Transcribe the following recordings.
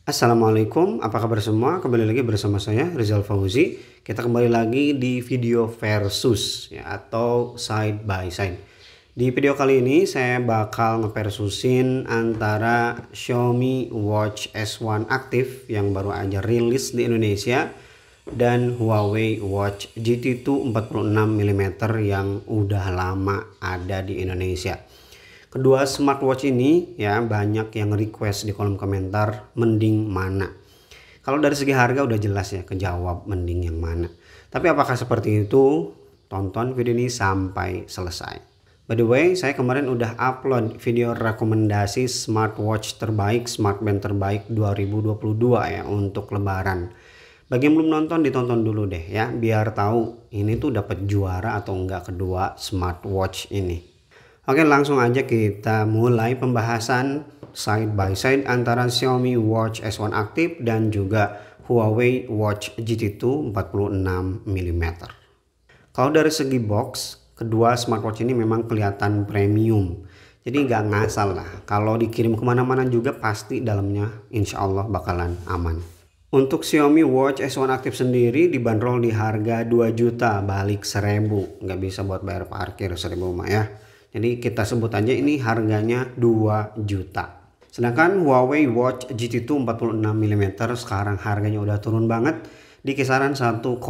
Assalamualaikum, apa kabar semua? Kembali lagi bersama saya Rizal Fauzi. Kita kembali lagi di video versus ya, atau side by side. Di video kali ini saya bakal ngeversusin antara Xiaomi Watch S1 Active yang baru aja rilis di Indonesia dan Huawei Watch GT2 46mm yang udah lama ada di Indonesia. Kedua smartwatch ini ya banyak yang request di kolom komentar mending mana. Kalau dari segi harga udah jelas ya kejawab mending yang mana. Tapi apakah seperti itu? Tonton video ini sampai selesai. By the way, saya kemarin udah upload video rekomendasi smartwatch terbaik, smartband terbaik 2022 ya untuk lebaran. Bagi yang belum nonton ditonton dulu deh ya biar tahu ini tuh dapat juara atau enggak kedua smartwatch ini. Oke, langsung aja kita mulai pembahasan side by side antara Xiaomi Watch S1 Active dan juga Huawei Watch GT2 46mm. Kalau dari segi box, kedua smartwatch ini memang kelihatan premium. Jadi nggak ngasal lah. Kalau dikirim kemana-mana juga pasti dalamnya insya Allah bakalan aman. Untuk Xiaomi Watch S1 Active sendiri dibanderol di harga 2 juta balik 1000. Nggak bisa buat bayar parkir 1000 mah ya. Jadi kita sebut aja ini harganya 2 juta. Sedangkan Huawei Watch GT2 46mm sekarang harganya udah turun banget di kisaran 1,6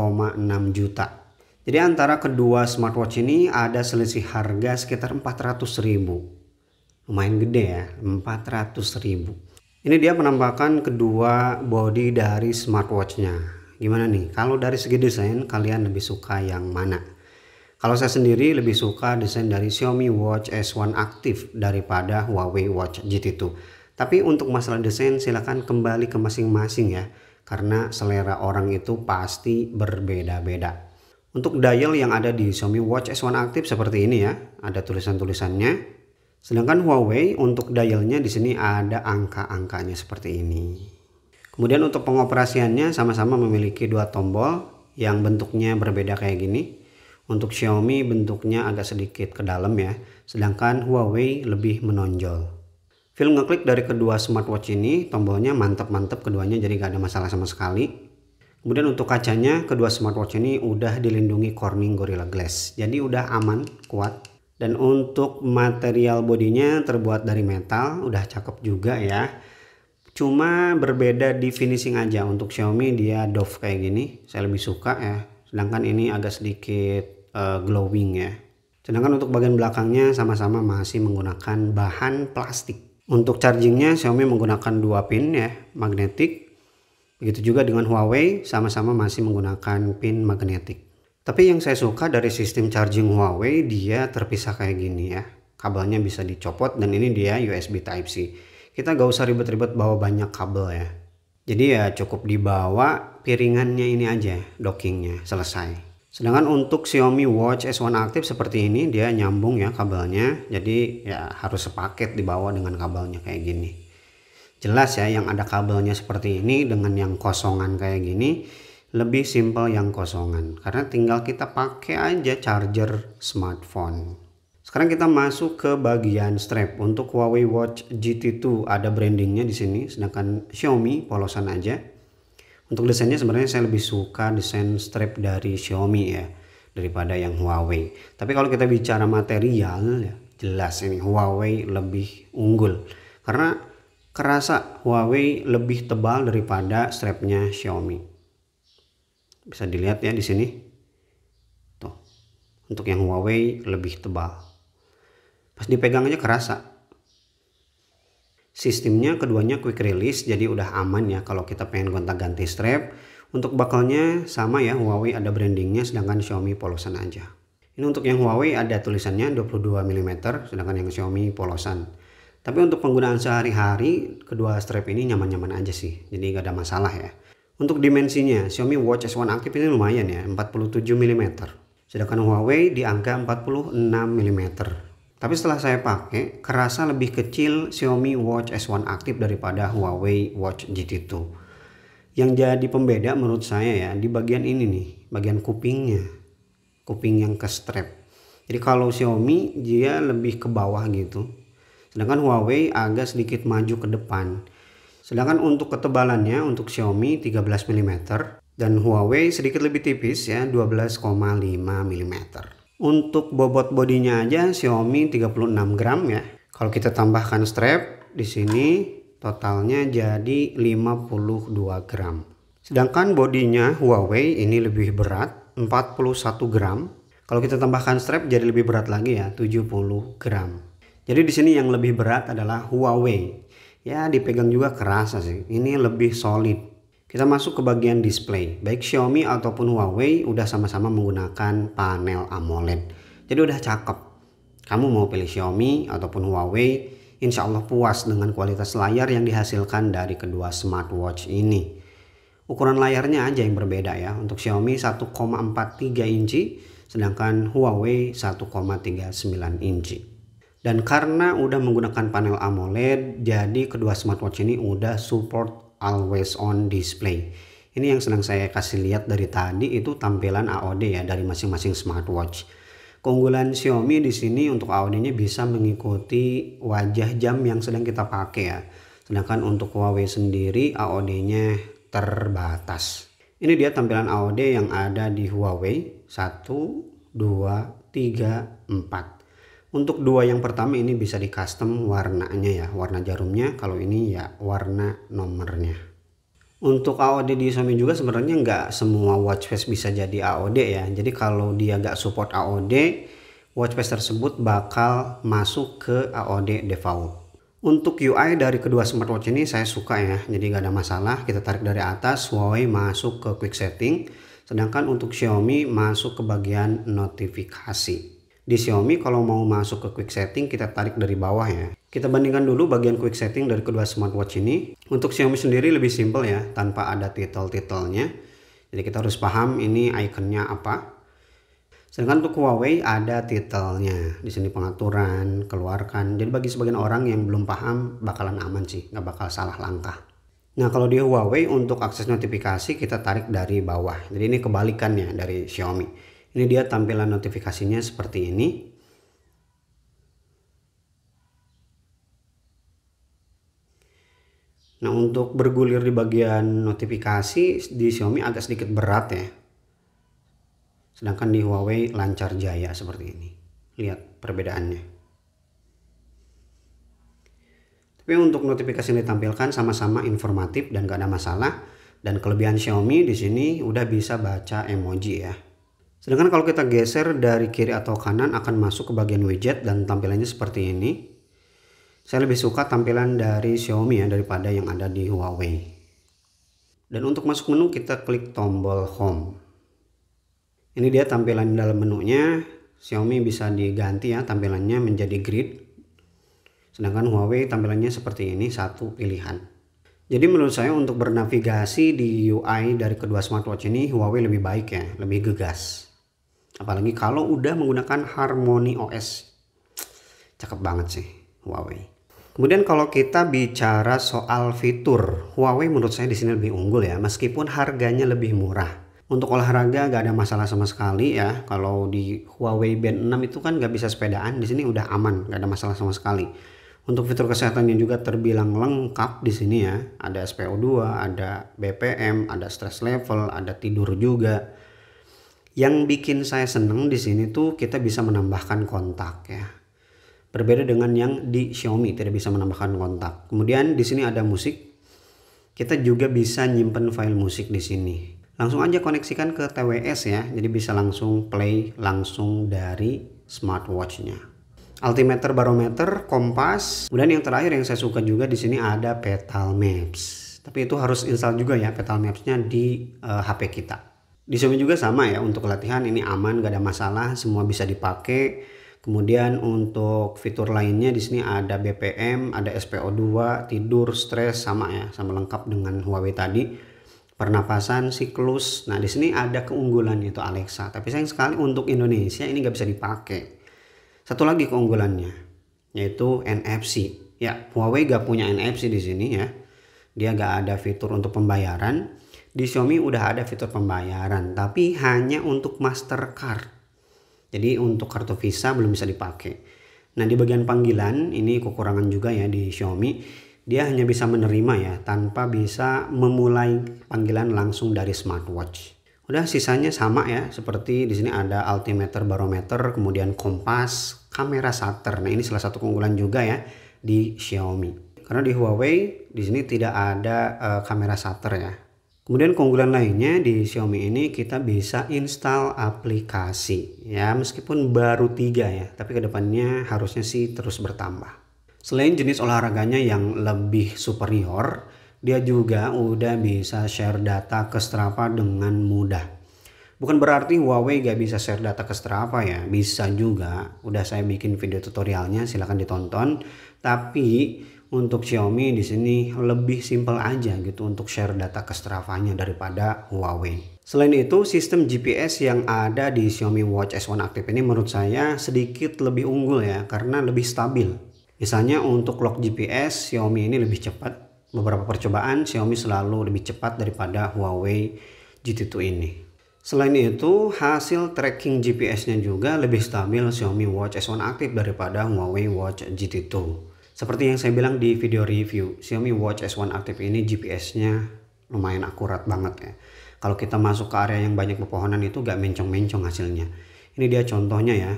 juta. Jadi antara kedua smartwatch ini ada selisih harga sekitar 400.000. Lumayan gede ya, 400.000. Ini dia penampakan kedua body dari smartwatchnya. Gimana nih? Kalau dari segi desain kalian lebih suka yang mana? Kalau saya sendiri lebih suka desain dari Xiaomi Watch S1 Active daripada Huawei Watch GT2. Tapi untuk masalah desain silakan kembali ke masing-masing ya. Karena selera orang itu pasti berbeda-beda. Untuk dial yang ada di Xiaomi Watch S1 Active seperti ini ya. Ada tulisan-tulisannya. Sedangkan Huawei untuk dialnya di sini ada angka-angkanya seperti ini. Kemudian untuk pengoperasiannya sama-sama memiliki dua tombol yang bentuknya berbeda kayak gini. Untuk Xiaomi bentuknya agak sedikit ke dalam ya, sedangkan Huawei lebih menonjol. Feel ngeklik dari kedua smartwatch ini, tombolnya mantap-mantap keduanya jadi gak ada masalah sama sekali. Kemudian untuk kacanya, kedua smartwatch ini udah dilindungi Corning Gorilla Glass, jadi udah aman, kuat. Dan untuk material bodinya terbuat dari metal, udah cakep juga ya. Cuma berbeda di finishing aja. Untuk Xiaomi dia doff kayak gini, saya lebih suka ya. Sedangkan ini agak sedikit glowing ya. Sedangkan untuk bagian belakangnya sama-sama masih menggunakan bahan plastik. Untuk chargingnya Xiaomi menggunakan 2 pin ya, magnetik. Begitu juga dengan Huawei sama-sama masih menggunakan pin magnetik. Tapi yang saya suka dari sistem charging Huawei dia terpisah kayak gini ya. Kabelnya bisa dicopot dan ini dia USB Type-C. Kita gak usah ribet-ribet bawa banyak kabel ya. Jadi ya cukup dibawa piringannya ini aja, dockingnya selesai. Sedangkan untuk Xiaomi Watch S1 Active seperti ini dia nyambung ya kabelnya. Jadi ya harus sepaket dibawa dengan kabelnya kayak gini. Jelas ya yang ada kabelnya seperti ini dengan yang kosongan kayak gini lebih simpel yang kosongan. Karena tinggal kita pakai aja charger smartphone. Sekarang kita masuk ke bagian strap. Untuk Huawei Watch GT2 ada brandingnya di sini, sedangkan Xiaomi polosan aja. Untuk desainnya sebenarnya saya lebih suka desain strap dari Xiaomi ya daripada yang Huawei. Tapi kalau kita bicara material ya jelas ini Huawei lebih unggul karena kerasa Huawei lebih tebal daripada strapnya Xiaomi. Bisa dilihat ya di sini. Tuh. Untuk yang Huawei lebih tebal. Pas dipegang aja kerasa. Sistemnya keduanya quick release jadi udah aman ya kalau kita pengen gonta-ganti strap. Untuk bakalnya sama ya, Huawei ada brandingnya sedangkan Xiaomi polosan aja. Ini untuk yang Huawei ada tulisannya 22mm sedangkan yang Xiaomi polosan. Tapi untuk penggunaan sehari-hari kedua strap ini nyaman-nyaman aja sih. Jadi gak ada masalah ya. Untuk dimensinya Xiaomi Watch S1 Active ini lumayan ya 47mm. Sedangkan Huawei di angka 46mm. Tapi setelah saya pakai, kerasa lebih kecil Xiaomi Watch S1 Active daripada Huawei Watch GT2. Yang jadi pembeda menurut saya ya, di bagian ini nih, bagian kupingnya. Kuping yang ke strap. Jadi kalau Xiaomi dia lebih ke bawah gitu. Sedangkan Huawei agak sedikit maju ke depan. Sedangkan untuk ketebalannya untuk Xiaomi 13 mm dan Huawei sedikit lebih tipis ya, 12,5 mm. Untuk bobot bodinya aja Xiaomi 36 gram ya. Kalau kita tambahkan strap di sini totalnya jadi 52 gram. Sedangkan bodinya Huawei ini lebih berat, 41 gram. Kalau kita tambahkan strap jadi lebih berat lagi ya, 70 gram. Jadi di sini yang lebih berat adalah Huawei. Ya, dipegang juga kerasa sih. Ini lebih solid. Kita masuk ke bagian display. Baik Xiaomi ataupun Huawei udah sama-sama menggunakan panel AMOLED. Jadi udah cakep. Kamu mau pilih Xiaomi ataupun Huawei, insya Allah puas dengan kualitas layar yang dihasilkan dari kedua smartwatch ini. Ukuran layarnya aja yang berbeda ya. Untuk Xiaomi 1,43 inci, sedangkan Huawei 1,39 inci. Dan karena udah menggunakan panel AMOLED, jadi kedua smartwatch ini udah support always on display. Ini yang sedang saya kasih lihat dari tadi, itu tampilan AOD ya dari masing-masing smartwatch. Keunggulan Xiaomi di sini untuk AOD-nya bisa mengikuti wajah jam yang sedang kita pakai ya. Sedangkan untuk Huawei sendiri AOD-nya terbatas. Ini dia tampilan AOD yang ada di Huawei. 1, 2, 3, 4. Untuk dua yang pertama ini bisa di custom warnanya ya, warna jarumnya. Kalau ini ya warna nomornya. Untuk AOD di Xiaomi juga sebenarnya nggak semua watch face bisa jadi AOD ya. Jadi kalau dia nggak support AOD, watch face tersebut bakal masuk ke AOD default. Untuk UI dari kedua smartwatch ini saya suka ya, jadi nggak ada masalah. Kita tarik dari atas, Huawei masuk ke quick setting. Sedangkan untuk Xiaomi masuk ke bagian notifikasi. Di Xiaomi kalau mau masuk ke quick setting kita tarik dari bawah ya. Kita bandingkan dulu bagian quick setting dari kedua smartwatch ini. Untuk Xiaomi sendiri lebih simple ya, tanpa ada titel-titelnya. Jadi kita harus paham ini ikonnya apa. Sedangkan untuk Huawei ada titelnya. Di sini pengaturan, keluarkan. Jadi bagi sebagian orang yang belum paham bakalan aman sih, nggak bakal salah langkah. Nah kalau di Huawei untuk akses notifikasi kita tarik dari bawah. Jadi ini kebalikannya dari Xiaomi. Ini dia tampilan notifikasinya seperti ini. Nah untuk bergulir di bagian notifikasi di Xiaomi agak sedikit berat ya. Sedangkan di Huawei lancar jaya seperti ini. Lihat perbedaannya. Tapi untuk notifikasi yang ditampilkan sama-sama informatif dan gak ada masalah. Dan kelebihan Xiaomi di sini udah bisa baca emoji ya. Sedangkan kalau kita geser dari kiri atau kanan akan masuk ke bagian widget dan tampilannya seperti ini. Saya lebih suka tampilan dari Xiaomi ya daripada yang ada di Huawei. Dan untuk masuk menu kita klik tombol home. Ini dia tampilan dalam menunya. Xiaomi bisa diganti ya tampilannya menjadi grid. Sedangkan Huawei tampilannya seperti ini, satu pilihan. Jadi menurut saya untuk bernavigasi di UI dari kedua smartwatch ini Huawei lebih baik ya, lebih gegas. Apalagi kalau udah menggunakan Harmony OS. Cakep banget sih Huawei. Kemudian kalau kita bicara soal fitur, Huawei menurut saya di sini lebih unggul ya, meskipun harganya lebih murah. Untuk olahraga gak ada masalah sama sekali ya. Kalau di Huawei Band 6 itu kan gak bisa sepedaan, di sini udah aman, gak ada masalah sama sekali. Untuk fitur kesehatannya juga terbilang lengkap di sini ya. Ada SPO2, ada BPM, ada stress level, ada tidur juga. Yang bikin saya seneng di sini tuh kita bisa menambahkan kontak ya. Berbeda dengan yang di Xiaomi tidak bisa menambahkan kontak. Kemudian di sini ada musik. Kita juga bisa nyimpen file musik di sini. Langsung aja koneksikan ke TWS ya. Jadi bisa langsung play langsung dari smartwatch-nya. Altimeter, barometer, kompas. Kemudian yang terakhir yang saya suka juga di sini ada Petal Maps. Tapi itu harus install juga ya Petal Maps-nya di HP kita. Di Xiaomi juga sama ya, untuk latihan ini aman, gak ada masalah, semua bisa dipakai. Kemudian untuk fitur lainnya di sini ada BPM, ada SPO2, tidur, stres sama ya, sama lengkap dengan Huawei tadi. Pernapasan, siklus. Nah di sini ada keunggulan yaitu Alexa. Tapi sayang sekali untuk Indonesia ini gak bisa dipakai. Satu lagi keunggulannya yaitu NFC. Ya Huawei gak punya NFC di sini ya. Dia gak ada fitur untuk pembayaran. Di Xiaomi udah ada fitur pembayaran, tapi hanya untuk Mastercard. Jadi untuk kartu Visa belum bisa dipakai. Nah di bagian panggilan ini kekurangan juga ya di Xiaomi. Dia hanya bisa menerima ya, tanpa bisa memulai panggilan langsung dari smartwatch. Udah, sisanya sama ya, seperti di sini ada altimeter, barometer, kemudian kompas, kamera shutter. Nah, ini salah satu keunggulan juga ya di Xiaomi. Karena di Huawei di sini tidak ada kamera shutter ya. Kemudian keunggulan lainnya di Xiaomi ini kita bisa install aplikasi ya, meskipun baru 3 ya, tapi kedepannya harusnya sih terus bertambah. Selain jenis olahraganya yang lebih superior, dia juga udah bisa share data ke Strava dengan mudah. Bukan berarti Huawei gak bisa share data ke Strava ya, bisa juga. Udah saya bikin video tutorialnya, silahkan ditonton. Tapi untuk Xiaomi di sini lebih simpel aja gitu untuk share data ke Strava-nya daripada Huawei. Selain itu, sistem GPS yang ada di Xiaomi Watch S1 Active ini menurut saya sedikit lebih unggul ya, karena lebih stabil. Misalnya untuk lock GPS, Xiaomi ini lebih cepat. Beberapa percobaan Xiaomi selalu lebih cepat daripada Huawei GT2 ini. Selain itu, hasil tracking GPS-nya juga lebih stabil Xiaomi Watch S1 Active daripada Huawei Watch GT2. Seperti yang saya bilang di video review, Xiaomi Watch S1 Active ini GPS-nya lumayan akurat banget ya. Kalau kita masuk ke area yang banyak pepohonan itu gak mencong-mencong hasilnya. Ini dia contohnya ya.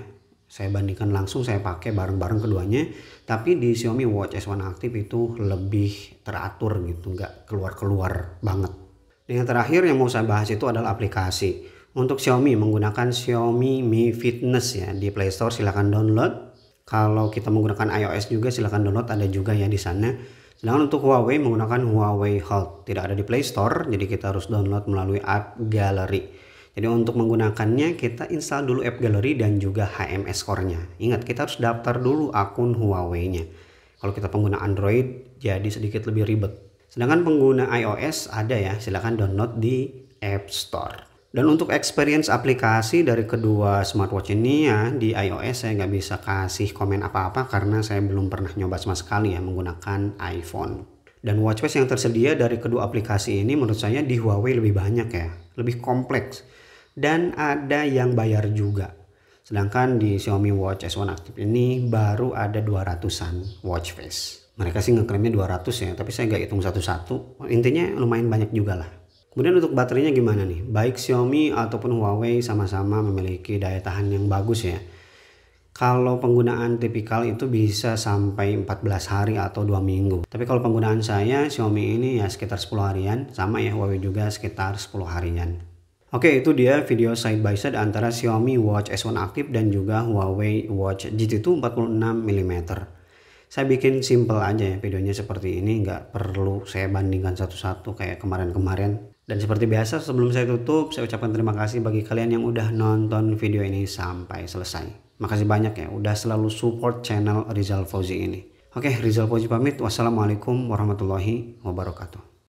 Saya bandingkan langsung, saya pakai bareng-bareng keduanya. Tapi di Xiaomi Watch S1 Active itu lebih teratur gitu, gak keluar-keluar banget. Dan yang terakhir yang mau saya bahas itu adalah aplikasi. Untuk Xiaomi menggunakan Xiaomi Mi Fitness ya, di Play Store silahkan download. Kalau kita menggunakan iOS juga silahkan download, ada juga ya di sana. Sedangkan untuk Huawei menggunakan Huawei Health, tidak ada di Play Store, jadi kita harus download melalui App Gallery. Jadi untuk menggunakannya kita install dulu App Gallery dan juga HMS Core-nya. Ingat, kita harus daftar dulu akun Huawei-nya. Kalau kita pengguna Android jadi sedikit lebih ribet. Sedangkan pengguna iOS ada ya, silahkan download di App Store. Dan untuk experience aplikasi dari kedua smartwatch ini ya, di iOS saya nggak bisa kasih komen apa-apa karena saya belum pernah nyoba sama sekali ya menggunakan iPhone. Dan watchface yang tersedia dari kedua aplikasi ini menurut saya di Huawei lebih banyak ya, lebih kompleks. Dan ada yang bayar juga. Sedangkan di Xiaomi Watch S1 Active ini baru ada 200-an watchface. Mereka sih ngeklaimnya 200 ya, tapi saya nggak hitung satu-satu. Intinya lumayan banyak juga lah. Kemudian untuk baterainya gimana nih? Baik Xiaomi ataupun Huawei sama-sama memiliki daya tahan yang bagus ya. Kalau penggunaan tipikal itu bisa sampai 14 hari atau 2 minggu. Tapi kalau penggunaan saya Xiaomi ini ya sekitar 10 harian. Sama ya Huawei juga sekitar 10 harian. Oke, itu dia video side by side antara Xiaomi Watch S1 Active dan juga Huawei Watch GT2 46mm. Saya bikin simple aja ya videonya seperti ini, nggak perlu saya bandingkan satu-satu kayak kemarin-kemarin. Dan seperti biasa sebelum saya tutup, saya ucapkan terima kasih bagi kalian yang udah nonton video ini sampai selesai. Makasih banyak ya udah selalu support channel Rizal Fauzi ini. Oke, Rizal Fauzi pamit. Wassalamualaikum warahmatullahi wabarakatuh.